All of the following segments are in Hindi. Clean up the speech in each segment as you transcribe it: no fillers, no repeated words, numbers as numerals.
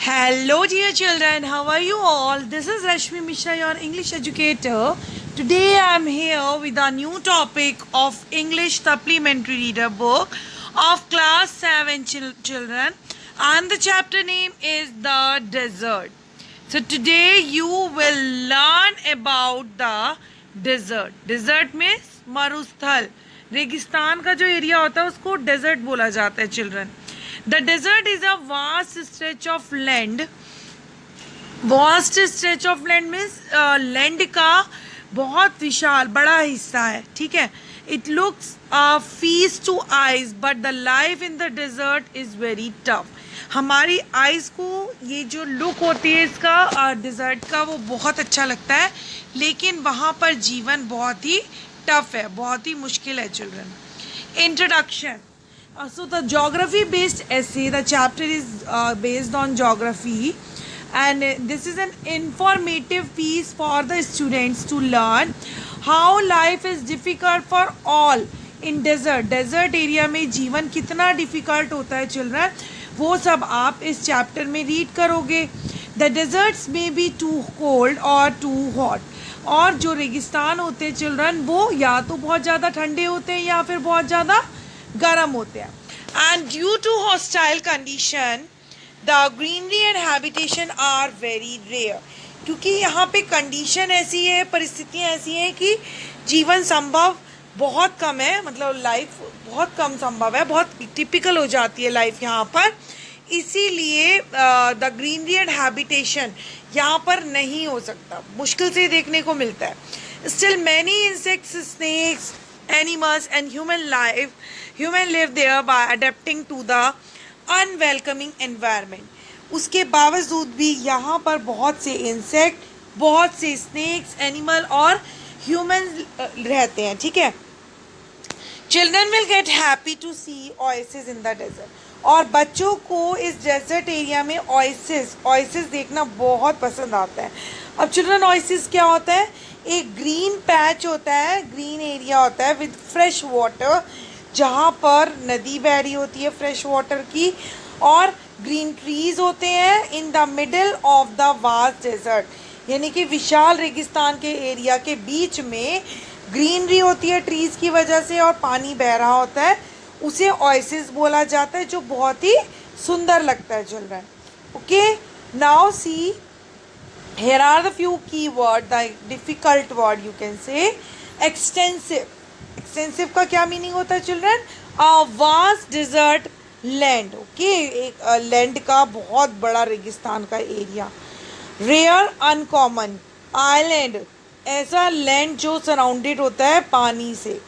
Hello, dear children. How are you all? This is Rashmi Mishra, your English educator. Today I am here with a new topic of English supplementary reader book of class 7 children, and the chapter name is The Desert. So today you will learn about the desert. Desert means मरुस्थल. रेगिस्तान का जो एरिया होता है उसको डेजर्ट बोला जाता है children. The desert is a vast stretch of land. Vast stretch of land means land का बहुत विशाल बड़ा हिस्सा है, ठीक है. It looks a feast to eyes, but the life in the desert is very tough. हमारी आइज को ये जो लुक होती है इसका डिजर्ट का वो बहुत अच्छा लगता है, लेकिन वहाँ पर जीवन बहुत ही टफ है, बहुत ही मुश्किल है children. Introduction. So the geography based essay, the chapter is based on geography, and this is an informative piece for the students to learn how life is difficult for all in desert. Desert area में जीवन कितना difficult होता है children, वो सब आप इस chapter में read करोगे. The deserts may be too cold or too hot. और जो रेगिस्तान होते हैं चिल्ड्रन वो या तो बहुत ज़्यादा ठंडे होते हैं या फिर बहुत ज़्यादा गर्म होते हैं. And due to hostile condition the greenery and habitation are very rare. क्योंकि यहाँ पे कंडीशन ऐसी है, परिस्थितियाँ ऐसी हैं कि जीवन संभव बहुत कम है, मतलब लाइफ बहुत कम संभव है, बहुत टिपिकल हो जाती है लाइफ यहाँ पर. इसीलिए द ग्रीनरी एंड हैबिटेशन यहाँ पर नहीं हो सकता, मुश्किल से देखने को मिलता है. Still many insects, snakes, animals and human live there by adapting to the unwelcoming environment. उसके बावजूद भी यहाँ पर बहुत से इंसेक्ट, बहुत से स्नेक्स, एनिमल और ह्यूमन रहते हैं, ठीक है. Children will get happy to see oasis in the desert. और बच्चों को इस डेजर्ट एरिया में ओएसिस देखना बहुत पसंद आता है. अब चिल्ड्रन ओएसिस क्या होता है? एक ग्रीन पैच होता है, ग्रीन एरिया होता है विद फ्रेश वाटर, जहाँ पर नदी बह रही होती है फ्रेश वाटर की, और ग्रीन ट्रीज होते हैं in the middle of the vast desert. यानी कि विशाल रेगिस्तान के एरिया के बीच में ग्रीनरी होती है ट्रीज की वजह से, और पानी बह रहा होता है, उसे ओएसिस बोला जाता है, जो बहुत ही सुंदर लगता है children. Okay, now see, here are the few key words, the difficult word you can say. Extensive का क्या मीनिंग होता है children? A vast desert land. Okay, एक लैंड का बहुत बड़ा रेगिस्तान का एरिया. Rare, uncommon. Island, ऐसा लैंड जो सराउंडेड होता है पानी से.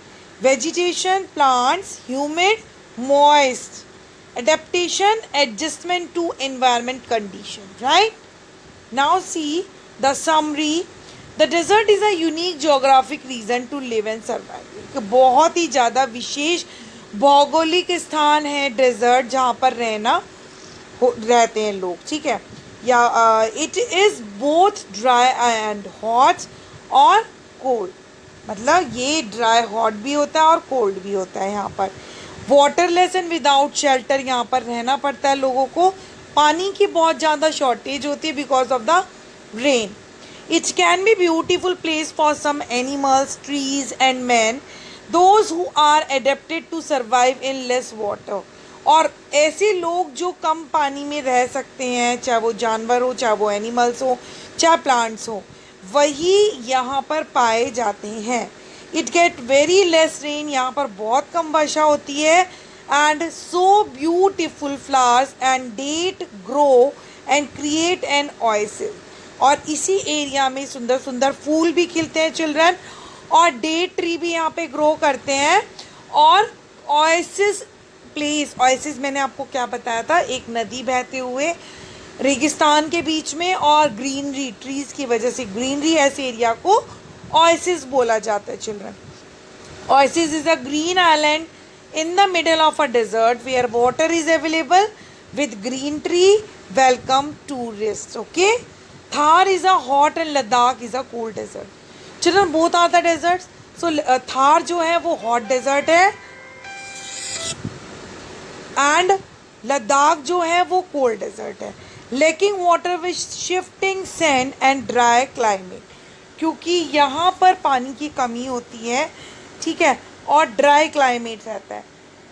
Vegetation, plants. Humid, moist. Adaptation, adjustment to environment condition, right? Now see the summary. The desert is a unique geographic region to live and survive. एक बहुत ही ज़्यादा विशेष भौगोलिक स्थान है डेजर्ट, जहाँ पर रहते हैं लोग, ठीक है. या it is both dry and hot और कोल्ड. मतलब ये ड्राई हॉट भी होता है और कोल्ड भी होता है यहाँ पर. वाटरलेस एंड विदाउट शेल्टर, यहाँ पर रहना पड़ता है लोगों को. पानी की बहुत ज़्यादा शॉर्टेज होती है because of the rain. It can be beautiful place for some animals, trees and man, those who are adapted to survive in less water. और ऐसे लोग जो कम पानी में रह सकते हैं, चाहे वो जानवर हो, चाहे वो एनिमल्स हो, चाहे प्लांट्स हो, वही यहाँ पर पाए जाते हैं. It get very less rain, यहाँ पर बहुत कम वर्षा होती है. And so beautiful flowers and date grow and create an oasis. और इसी एरिया में सुंदर सुंदर फूल भी खिलते हैं चिल्ड्रन, और डेट ट्री भी यहाँ पे ग्रो करते हैं. और ओएसिस प्लेस, ओएसिस मैंने आपको क्या बताया था, एक नदी बहते हुए रेगिस्तान के बीच में, और ग्रीनरी ट्रीज की वजह से ग्रीनरी ऐसे एरिया को ओएसिस बोला जाता है children. Oasis is a green island in the middle of a desert where water is available with green tree welcome tourists. Okay, Thar is a hot and Ladakh is a cool desert. Children, both are the deserts. So Thar जो है वो hot desert है, and लद्दाख जो है वो कोल्ड डेजर्ट है. lacking water with shifting sand and dry climate, क्योंकि यहाँ पर पानी की कमी होती है, ठीक है, और ड्राई क्लाइमेट रहता है.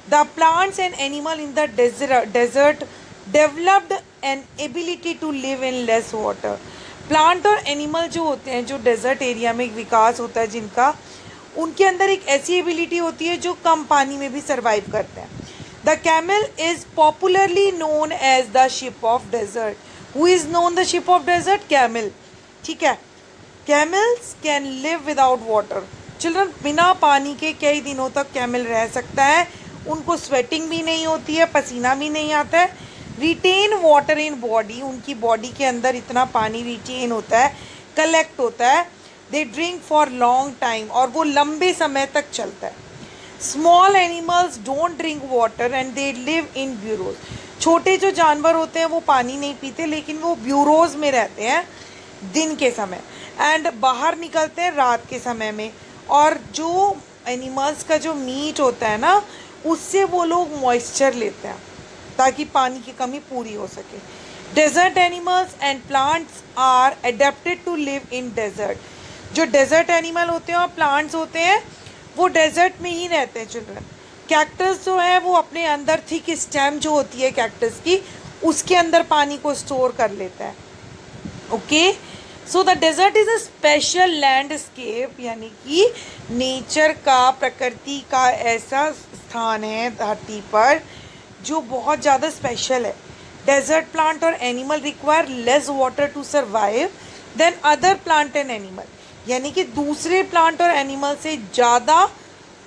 The plants and animal in the desert developed an ability to live in less water. Plant और एनिमल जो होते हैं, जो डेजर्ट एरिया में विकास होता है जिनका, उनके अंदर एक ऐसी एबिलिटी होती है जो कम पानी में भी सर्वाइव करते हैं. The camel is popularly known as the ship of desert. Who is known the ship of desert? Camel. ठीक है. Camels can live without water. Children, बिना पानी के कई दिनों तक कैमल रह सकता है. उनको स्वेटिंग भी नहीं होती है, पसीना भी नहीं आता है. रिटेन वाटर इन बॉडी, उनकी बॉडी के अंदर इतना पानी रिटेन होता है, कलेक्ट होता है. They drink for long time, और वो लंबे समय तक चलता है. Small animals don't drink water and they live in bureaus. छोटे जो जानवर होते हैं वो पानी नहीं पीते, लेकिन वो ब्यूरोज में रहते हैं दिन के समय, एंड बाहर निकलते हैं रात के समय में. और जो एनिमल्स का जो मीट होता है ना, उससे वो लोग मॉइस्चर लेते हैं ताकि पानी की कमी पूरी हो सके. Desert animals and plants are adapted to live in desert. जो डेजर्ट एनिमल होते हैं और प्लांट्स होते हैं वो डेजर्ट में ही रहते हैं. चिल्ड्रन, कैक्टस जो है वो अपने अंदर थिक स्टेम जो होती है कैक्टस की, उसके अंदर पानी को स्टोर कर लेता है. Okay, so the desert is a special landscape, यानी कि नेचर का, प्रकृति का ऐसा स्थान है धरती पर जो बहुत ज़्यादा स्पेशल है. डेजर्ट प्लांट और animal require less water to survive than other plant and animal. यानी कि दूसरे प्लांट और एनिमल से ज़्यादा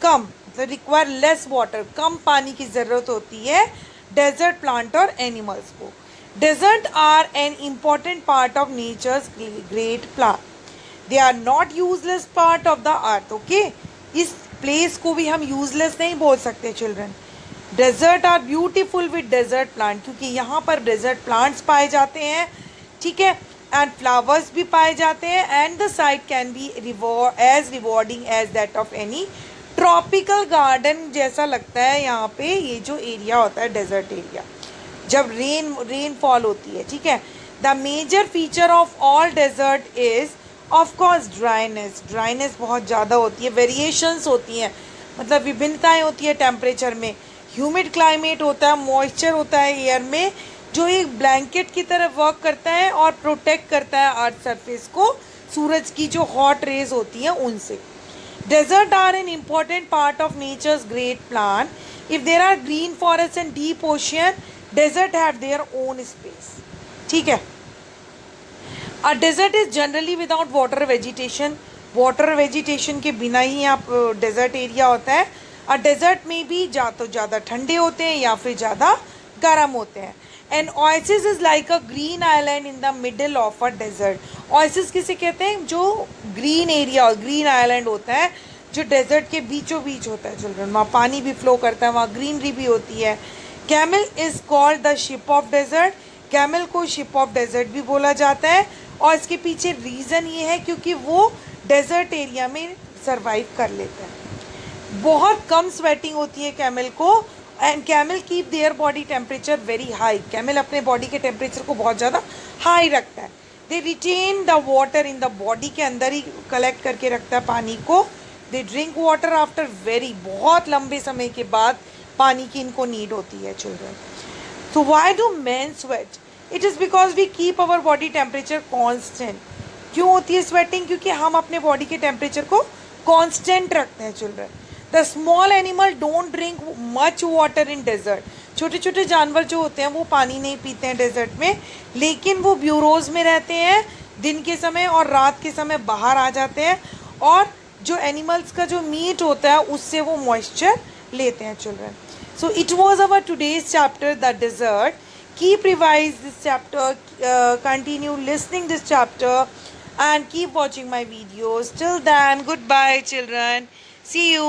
कम, रिक्वायर लेस वाटर, कम पानी की ज़रूरत होती है डेजर्ट प्लांट और एनिमल्स को. Desert are an important part of nature's great plan. They are not useless part of the earth. Okay, इस प्लेस को भी हम यूजलेस नहीं बोल सकते. Children, desert are beautiful with desert plant, क्योंकि यहाँ पर डेजर्ट प्लांट्स पाए जाते हैं, ठीक है, एंड फ्लावर्स भी पाए जाते हैं. And the sight can be as rewarding as that of any tropical garden. जैसा लगता है यहाँ पे ये जो एरिया होता है डेजर्ट एरिया, जब रेनफॉल होती है. ठीक है. The major feature of all desert is of course dryness. Dryness बहुत ज़्यादा होती है, वेरिएशंस होती हैं, मतलब विभिन्नताएं होती है टेम्परेचर में. ह्यूमिड क्लाइमेट होता है, मॉइस्चर होता है एयर में, जो एक ब्लैंकेट की तरह वर्क करता है और प्रोटेक्ट करता है अर्थ सरफेस को सूरज की जो हॉट रेज होती हैं उनसे. Desert are an important part of nature's great plan. If there are green forest and deep ocean, desert have their own space. ठीक है. A desert is generally without water vegetation. Water vegetation के बिना ही आप डेजर्ट एरिया होता है. और डेजर्ट में भी तो ज़्यादा ठंडे होते हैं या फिर ज़्यादा गर्म होते हैं. And oasis is like a green island in the middle of a desert. Oasis किसे कहते हैं? जो ग्रीन एरिया और ग्रीन आइलैंड होता है जो डेजर्ट के बीचों बीच होता है. चिल्ड्रन, वहाँ पानी भी फ्लो करता है, वहाँ ग्रीनरी भी होती है. Camel is called the ship of desert. Camel को शिप ऑफ डेजर्ट भी बोला जाता है, और इसके पीछे रीज़न ये है क्योंकि वो डेजर्ट एरिया में सर्वाइव कर लेता है. बहुत कम स्वेटिंग होती है कैमल को, and camel keep their body temperature very high. Camel अपने बॉडी के टेम्परेचर को बहुत ज़्यादा हाई रखता है. They retain the water in the body, के अंदर ही कलेक्ट करके रखता है पानी को. They drink water after very, बहुत लंबे समय के बाद पानी की इनको नीड होती है. Children, so why do men sweat? It is because we keep our body temperature constant. क्यों होती है स्वेटिंग? क्योंकि हम अपने बॉडी के टेम्परेचर को कांस्टेंट रखते हैं. Children, the small animal don't drink much water in desert. छोटे छोटे जानवर जो होते हैं वो पानी नहीं पीते हैं डेजर्ट में, लेकिन वो ब्यूरोज में रहते हैं दिन के समय, और रात के समय बाहर आ जाते हैं, और जो एनिमल्स का जो मीट होता है उससे वो मॉइस्चर लेते हैं. Children, so it was our today's chapter, the desert. Keep revise this chapter, continue listening this chapter, and keep watching my videos. Till then, goodbye children, see you.